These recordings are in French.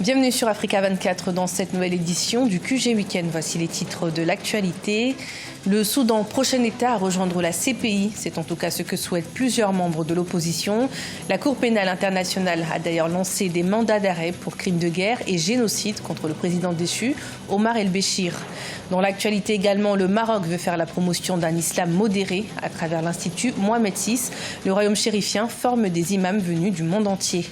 Bienvenue sur Africa 24 dans cette nouvelle édition du QG Week-end. Voici les titres de l'actualité. Le Soudan, prochain État à rejoindre la CPI, c'est en tout cas ce que souhaitent plusieurs membres de l'opposition. La Cour pénale internationale a d'ailleurs lancé des mandats d'arrêt pour crimes de guerre et génocide contre le président déchu, Omar el-Béchir. Dans l'actualité également, le Maroc veut faire la promotion d'un islam modéré à travers l'Institut Mohamed VI. Le royaume chérifien forme des imams venus du monde entier.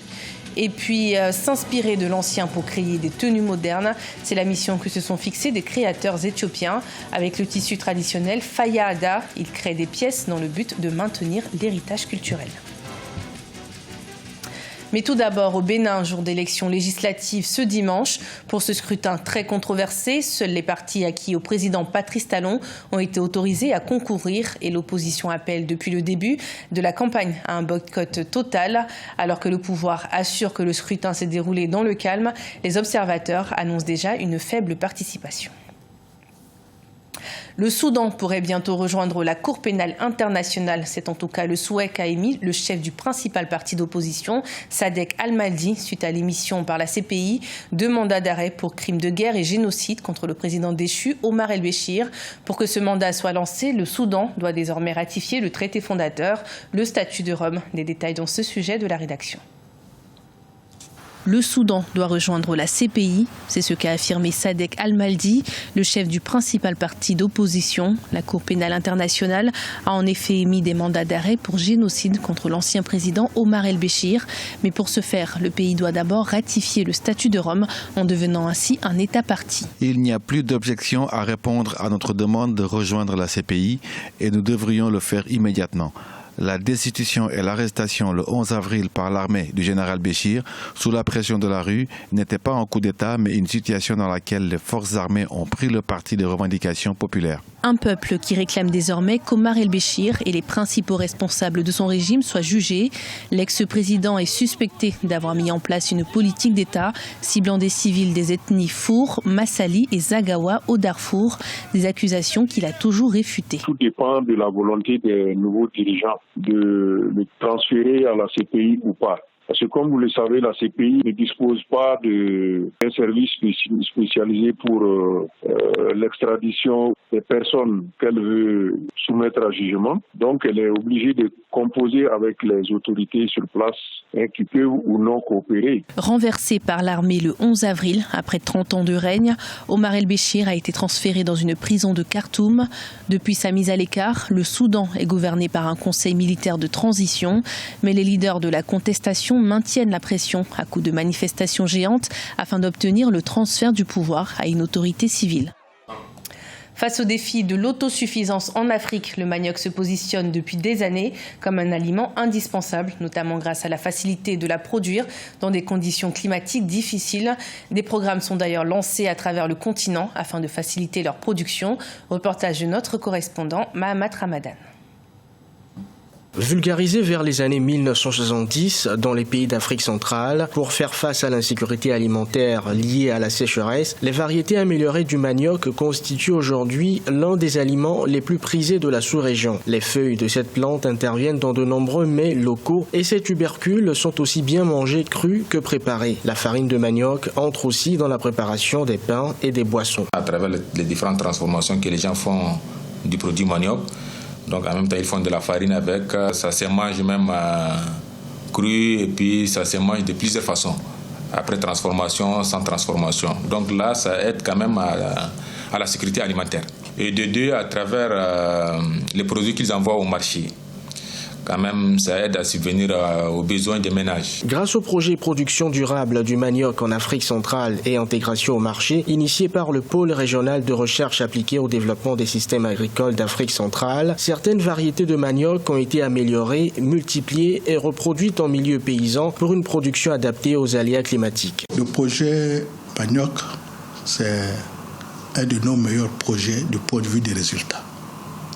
Et puis s'inspirer de l'ancien pour créer des tenues modernes. C'est la mission que se sont fixés des créateurs éthiopiens. Avec le tissu traditionnel Fayada, ils créent des pièces dans le but de maintenir l'héritage culturel. Mais tout d'abord, au Bénin, jour d'élection législative ce dimanche. Pour ce scrutin très controversé, seuls les partis acquis au président Patrice Talon ont été autorisés à concourir et l'opposition appelle depuis le début de la campagne à un boycott total. Alors que le pouvoir assure que le scrutin s'est déroulé dans le calme, les observateurs annoncent déjà une faible participation. Le Soudan pourrait bientôt rejoindre la Cour pénale internationale. C'est en tout cas le souhait qu'a émis le chef du principal parti d'opposition, Sadek Al-Mahdi, suite à l'émission par la CPI de mandats d'arrêt pour crimes de guerre et génocide contre le président déchu, Omar el-Béchir. Pour que ce mandat soit lancé, le Soudan doit désormais ratifier le traité fondateur, le statut de Rome. Des détails dans ce sujet de la rédaction. Le Soudan doit rejoindre la CPI, c'est ce qu'a affirmé Sadek Al-Mahdi, le chef du principal parti d'opposition. La Cour pénale internationale a en effet émis des mandats d'arrêt pour génocide contre l'ancien président Omar el-Béchir. Mais pour ce faire, le pays doit d'abord ratifier le statut de Rome en devenant ainsi un État partie. Il n'y a plus d'objection à répondre à notre demande de rejoindre la CPI et nous devrions le faire immédiatement. La destitution et l'arrestation le 11 avril par l'armée du général Béchir, sous la pression de la rue, n'était pas un coup d'État, mais une situation dans laquelle les forces armées ont pris le parti des revendications populaires. Un peuple qui réclame désormais qu'Omar el-Béchir et les principaux responsables de son régime soient jugés. L'ex-président est suspecté d'avoir mis en place une politique d'État ciblant des civils des ethnies Four, Massali et Zagawa au Darfour, des accusations qu'il a toujours réfutées. Tout dépend de la volonté des nouveaux dirigeants de le transférer à la CPI ou pas. Parce que comme vous le savez, la CPI ne dispose pas d'un service spécialisé pour l'extradition des personnes qu'elle veut soumettre à jugement. Donc elle est obligée de composer avec les autorités sur place qui peuvent ou non coopérer. Renversé par l'armée le 11 avril, après 30 ans de règne, Omar el-Béchir a été transféré dans une prison de Khartoum. Depuis sa mise à l'écart, le Soudan est gouverné par un conseil militaire de transition. Mais les leaders de la contestation maintiennent la pression à coups de manifestations géantes afin d'obtenir le transfert du pouvoir à une autorité civile. Face au défi de l'autosuffisance en Afrique, le manioc se positionne depuis des années comme un aliment indispensable, notamment grâce à la facilité de la produire dans des conditions climatiques difficiles. Des programmes sont d'ailleurs lancés à travers le continent afin de faciliter leur production. Reportage de notre correspondant Mahamat Ramadan. Vulgarisé vers les années 1970 dans les pays d'Afrique centrale pour faire face à l'insécurité alimentaire liée à la sécheresse, les variétés améliorées du manioc constituent aujourd'hui l'un des aliments les plus prisés de la sous-région. Les feuilles de cette plante interviennent dans de nombreux mets locaux et ces tubercules sont aussi bien mangés crus que préparés. La farine de manioc entre aussi dans la préparation des pains et des boissons. À travers les différentes transformations que les gens font du produit manioc, donc en même temps, ils font de la farine avec, ça se mange même cru et puis ça se mange de plusieurs façons. Après transformation, sans transformation. Donc là, ça aide quand même à la sécurité alimentaire. Et de deux, à travers les produits qu'ils envoient au marché. Quand même, ça aide à subvenir aux besoins des ménages. Grâce au projet production durable du manioc en Afrique centrale et intégration au marché, initié par le pôle régional de recherche appliquée au développement des systèmes agricoles d'Afrique centrale, certaines variétés de manioc ont été améliorées, multipliées et reproduites en milieu paysan pour une production adaptée aux aléas climatiques. Le projet manioc, c'est un de nos meilleurs projets du point de vue des résultats.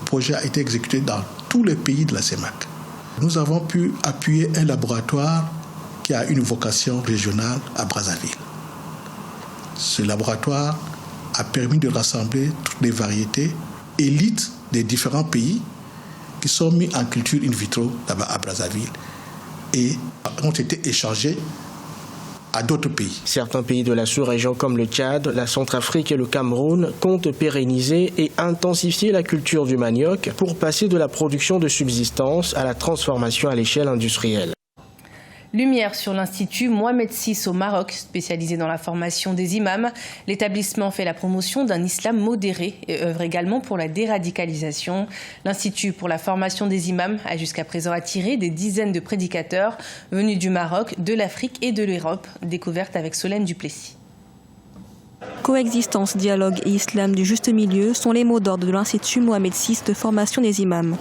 Le projet a été exécuté dans tous les pays de la CEMAC. Nous avons pu appuyer un laboratoire qui a une vocation régionale à Brazzaville. Ce laboratoire a permis de rassembler toutes les variétés élites des différents pays qui sont mis en culture in vitro là-bas à Brazzaville et ont été échangées à d'autres pays. Certains pays de la sous-région comme le Tchad, la Centrafrique et le Cameroun comptent pérenniser et intensifier la culture du manioc pour passer de la production de subsistance à la transformation à l'échelle industrielle. Lumière sur l'Institut Mohamed VI au Maroc, spécialisé dans la formation des imams. L'établissement fait la promotion d'un islam modéré et œuvre également pour la déradicalisation. L'Institut pour la formation des imams a jusqu'à présent attiré des dizaines de prédicateurs venus du Maroc, de l'Afrique et de l'Europe. Découverte avec Solène Duplessis. Coexistence, dialogue et islam du juste milieu sont les mots d'ordre de l'Institut Mohamed VI de formation des imams.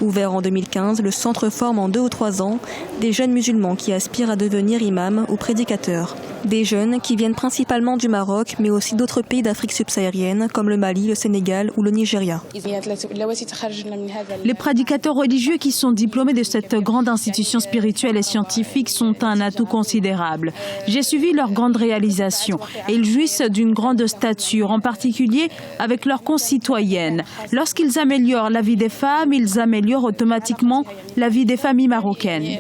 Ouvert en 2015, le centre forme en 2 ou 3 ans des jeunes musulmans qui aspirent à devenir imams ou prédicateurs. Des jeunes qui viennent principalement du Maroc, mais aussi d'autres pays d'Afrique subsaharienne, comme le Mali, le Sénégal ou le Nigeria. Les prédicateurs religieux qui sont diplômés de cette grande institution spirituelle et scientifique sont un atout considérable. J'ai suivi leurs grandes réalisations et ils jouissent d'une grande stature, en particulier avec leurs concitoyennes. Lorsqu'ils améliorent la vie des femmes, ils améliorent automatiquement la vie des familles marocaines.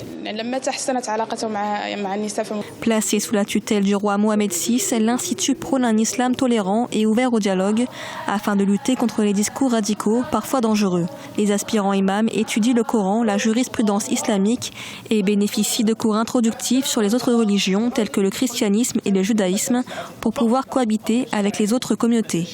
Placé sous la tutelle du roi Mohamed VI, l'Institut prône un islam tolérant et ouvert au dialogue afin de lutter contre les discours radicaux, parfois dangereux. Les aspirants imams étudient le Coran, la jurisprudence islamique et bénéficient de cours introductifs sur les autres religions telles que le christianisme et le judaïsme pour pouvoir cohabiter avec les autres communautés.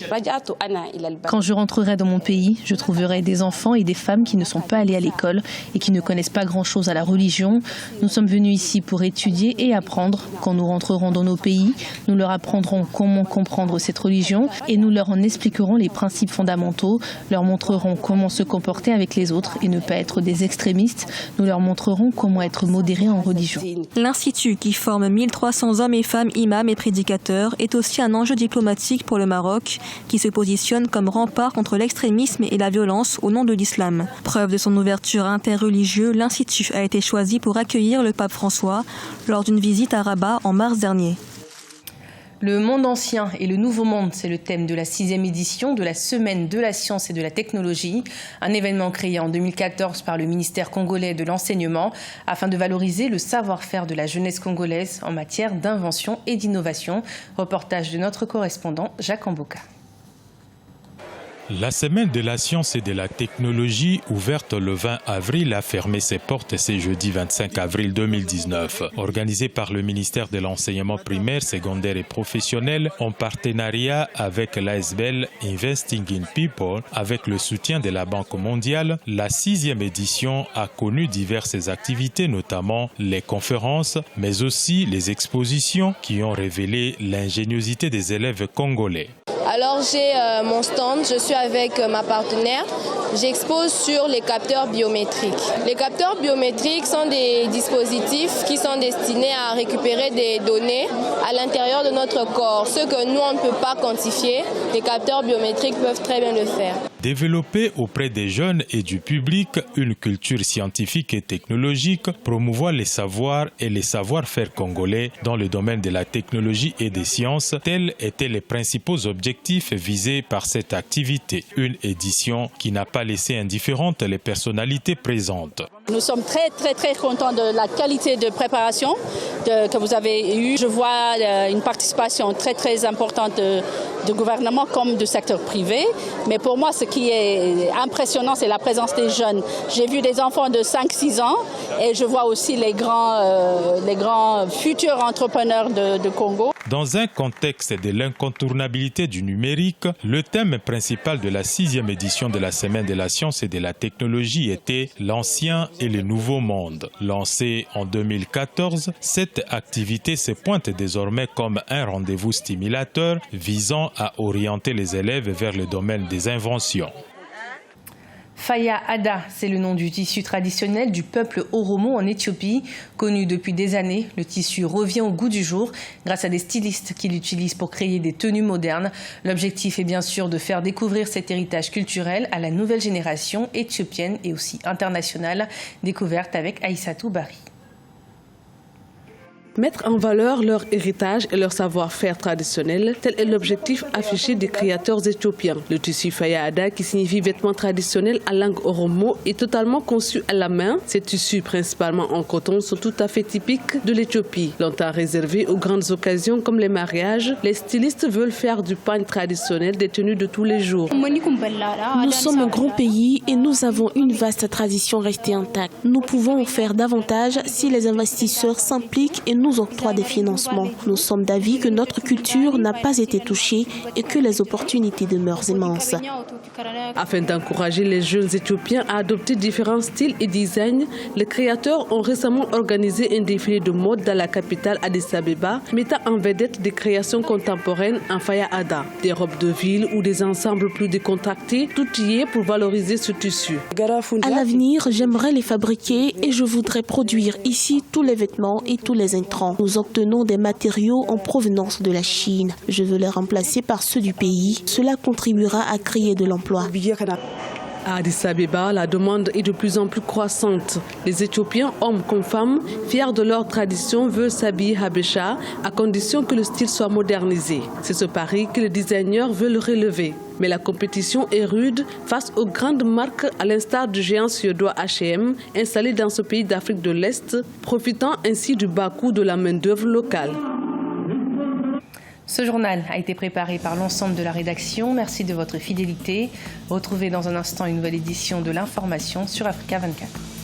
Quand je rentrerai dans mon pays, je trouverai des enfants et des femmes qui ne sont pas allés à l'école et qui ne connaissent pas grand-chose à la religion. Nous sommes venus ici pour étudier et apprendre. Quand nous rentrerons dans nos pays, nous leur apprendrons comment comprendre cette religion et nous leur en expliquerons les principes fondamentaux, leur montrerons comment se comporter avec les autres et ne pas être des extrémistes. Nous leur montrerons comment être modérés en religion. L'Institut, qui forme 1300 hommes et femmes imams et prédicateurs, est aussi un enjeu diplomatique pour le Maroc, qui se positionne comme rempart contre l'extrémisme et la violence au nom de l'islam. Preuve de son ouverture interreligieuse, l'Institut a été choisi pour accueillir le pape François lors d'une visite à Rabat en mars dernier. Le monde ancien et le nouveau monde, c'est le thème de la 6e édition de la Semaine de la science et de la technologie, un événement créé en 2014 par le ministère congolais de l'enseignement afin de valoriser le savoir-faire de la jeunesse congolaise en matière d'invention et d'innovation. Reportage de notre correspondant Jacques Amboka. La Semaine de la science et de la technologie, ouverte le 20 avril, a fermé ses portes ce jeudi 25 avril 2019. Organisée par le ministère de l'enseignement primaire, secondaire et professionnel, en partenariat avec l'ASBL Investing in People, avec le soutien de la Banque mondiale, la 6e édition a connu diverses activités, notamment les conférences, mais aussi les expositions qui ont révélé l'ingéniosité des élèves congolais. Alors j'ai mon stand, je suis avec ma partenaire, j'expose sur les capteurs biométriques. Les capteurs biométriques sont des dispositifs qui sont destinés à récupérer des données à l'intérieur de notre corps. Ce que nous, on ne peut pas quantifier, les capteurs biométriques peuvent très bien le faire. Développer auprès des jeunes et du public une culture scientifique et technologique, promouvoir les savoirs et les savoir-faire congolais dans le domaine de la technologie et des sciences, tels étaient les principaux objectifs visés par cette activité. Une édition qui n'a pas laissé indifférentes les personnalités présentes. Nous sommes très contents de la qualité de préparation que vous avez eue. Je vois une participation très importante du gouvernement comme du secteur privé. Mais pour moi, ce qui est impressionnant, c'est la présence des jeunes. J'ai vu des enfants de 5-6 ans et je vois aussi les grands futurs entrepreneurs de Congo. Dans un contexte de l'incontournabilité du numérique, le thème principal de la 6e édition de la Semaine de la science et de la technologie était l'ancien et le nouveau monde. Lancée en 2014, cette activité se pointe désormais comme un rendez-vous stimulateur visant à orienter les élèves vers le domaine des inventions. Faya Ada, c'est le nom du tissu traditionnel du peuple Oromo en Éthiopie. Connu depuis des années, le tissu revient au goût du jour grâce à des stylistes qui l'utilisent pour créer des tenues modernes. L'objectif est bien sûr de faire découvrir cet héritage culturel à la nouvelle génération éthiopienne et aussi internationale. Découverte avec Aïssatou Bari. Mettre en valeur leur héritage et leur savoir-faire traditionnel, tel est l'objectif affiché des créateurs éthiopiens. Le tissu Faya Ada, qui signifie vêtements traditionnels en langue oromo, est totalement conçu à la main. Ces tissus, principalement en coton, sont tout à fait typiques de l'Éthiopie. Longtemps réservés aux grandes occasions comme les mariages, les stylistes veulent faire du pagne traditionnel des tenues de tous les jours. Nous sommes un grand pays et nous avons une vaste tradition restée intacte. Nous pouvons en faire davantage si les investisseurs s'impliquent et nous octroient des financements. Nous sommes d'avis que notre culture n'a pas été touchée et que les opportunités demeurent immenses. Afin d'encourager les jeunes Éthiopiens à adopter différents styles et designs, les créateurs ont récemment organisé un défilé de mode dans la capitale Addis Abeba, mettant en vedette des créations contemporaines en Faya Ada, des robes de ville ou des ensembles plus décontractés, tout y est pour valoriser ce tissu. À l'avenir, j'aimerais les fabriquer et je voudrais produire ici tous les vêtements et tous les intrants. Nous obtenons des matériaux en provenance de la Chine. Je veux les remplacer par ceux du pays. Cela contribuera à créer de l'emploi. À Addis Abeba, la demande est de plus en plus croissante. Les Éthiopiens, hommes comme femmes, fiers de leur tradition, veulent s'habiller habesha à condition que le style soit modernisé. C'est ce pari que les designers veulent relever. Mais la compétition est rude face aux grandes marques à l'instar du géant suédois H&M installé dans ce pays d'Afrique de l'Est, profitant ainsi du bas coût de la main-d'œuvre locale. Ce journal a été préparé par l'ensemble de la rédaction. Merci de votre fidélité. Retrouvez dans un instant une nouvelle édition de l'information sur Africa 24.